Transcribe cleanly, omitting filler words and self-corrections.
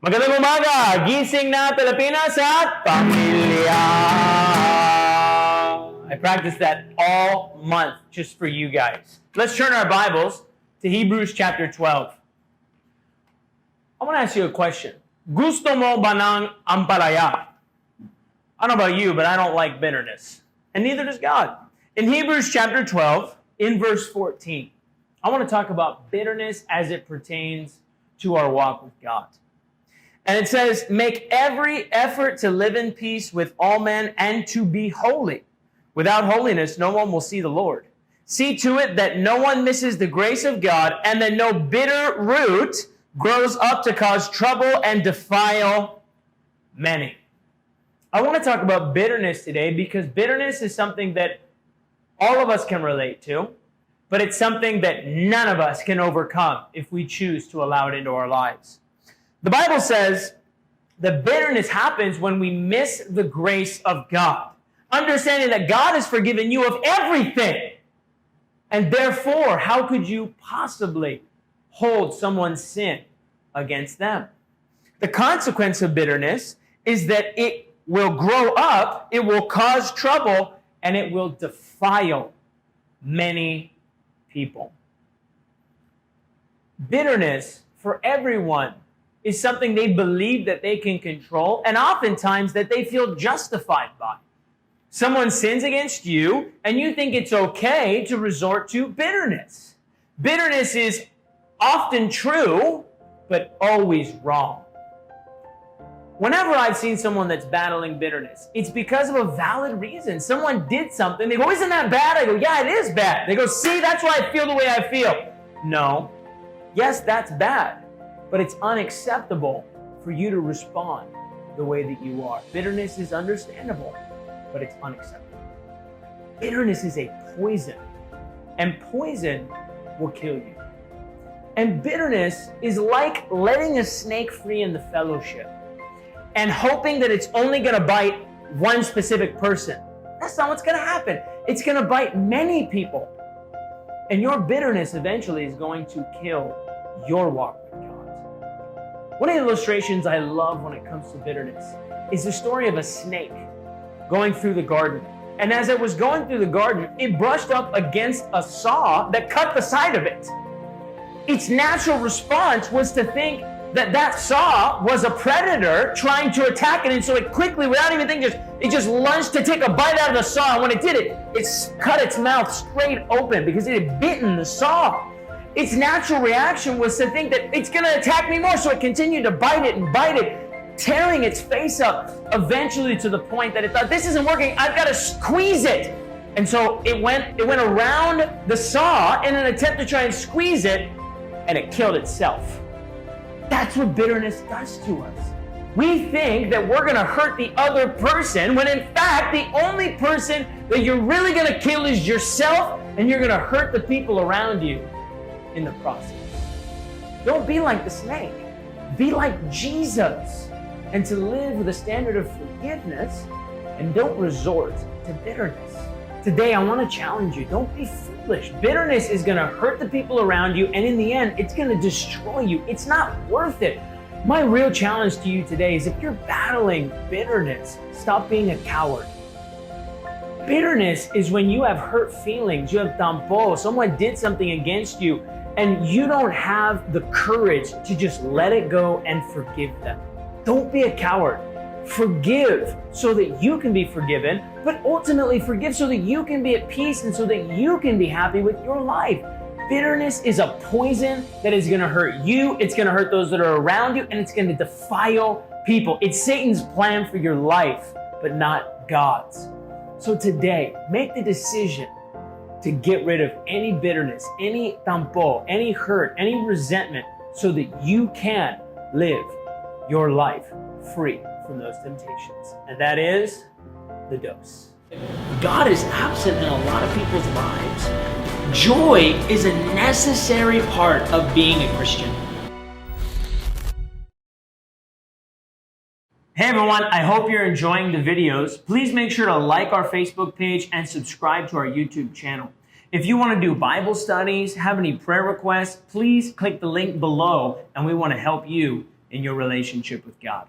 Magandang umaga! Gising na Pilipinas at pamilya! I practiced that all month just for you guys. Let's turn our Bibles to Hebrews chapter 12. I want to ask you a question. Gusto mo ba ng Ampalaya? I don't know about you, but I don't like bitterness. And neither does God. In Hebrews chapter 12, in verse 14, I want to talk about bitterness as it pertains to our walk with God. And it says, make every effort to live in peace with all men and to be holy. Without holiness, no one will see the Lord. See to it that no one misses the grace of God and that no bitter root grows up to cause trouble and defile many. I want to talk about bitterness today because bitterness is something that all of us can relate to, but it's something that none of us can overcome if we choose to allow it into our lives. The Bible says that bitterness happens when we miss the grace of God. Understanding that God has forgiven you of everything. And therefore, how could you possibly hold someone's sin against them? The consequence of bitterness is that it will grow up, it will cause trouble, and it will defile many people. Bitterness for everyone is something they believe that they can control, and oftentimes that they feel justified by. Someone sins against you, and you think it's okay to resort to bitterness. Bitterness is often true, but always wrong. Whenever I've seen someone that's battling bitterness, it's because of a valid reason. Someone did something, they go, isn't that bad? I go, yeah, it is bad. They go, see, that's why I feel the way I feel. No. Yes, that's bad. But it's unacceptable for you to respond the way that you are. Bitterness is understandable, but it's unacceptable. Bitterness is a poison, and poison will kill you. And bitterness is like letting a snake free in the fellowship and hoping that it's only going to bite one specific person. That's not what's going to happen. It's going to bite many people. And your bitterness eventually is going to kill your walk with God. One of the illustrations I love when it comes to bitterness is the story of a snake going through the garden. And as it was going through the garden, it brushed up against a saw that cut the side of it. Its natural response was to think that that saw was a predator trying to attack it. And so it quickly, without even thinking, it just lunged to take a bite out of the saw. And when it did it cut its mouth straight open because it had bitten the saw. Its natural reaction was to think that it's going to attack me more, so it continued to bite it, tearing its face up, eventually to the point that it thought, this isn't working, I've got to squeeze it. And so it went around the saw in an attempt to try and squeeze it, and it killed itself. That's what bitterness does to us. We think that we're going to hurt the other person, when in fact, the only person that you're really going to kill is yourself, and you're going to hurt the people around you in the process. Don't be like the snake. Be like Jesus. And to live with a standard of forgiveness, and don't resort to bitterness. Today, I want to challenge you. Don't be foolish. Bitterness is going to hurt the people around you, and in the end, it's going to destroy you. It's not worth it. My real challenge to you today is if you're battling bitterness, stop being a coward. Bitterness is when you have hurt feelings, you have tampo, someone did something against you, and you don't have the courage to just let it go and forgive them. Don't be a coward. Forgive so that you can be forgiven, but ultimately forgive so that you can be at peace and so that you can be happy with your life. Bitterness is a poison that is going to hurt you, it's going to hurt those that are around you, and it's going to defile people. It's Satan's plan for your life, but not God's. So today, make the decision to get rid of any bitterness, any tampo, any hurt, any resentment, so that you can live your life free from those temptations. And that is the dose. God is absent in a lot of people's lives. Joy is a necessary part of being a Christian. Hey everyone, I hope you're enjoying the videos. Please make sure to like our Facebook page and subscribe to our YouTube channel. If you want to do Bible studies, have any prayer requests, please click the link below and we want to help you in your relationship with God.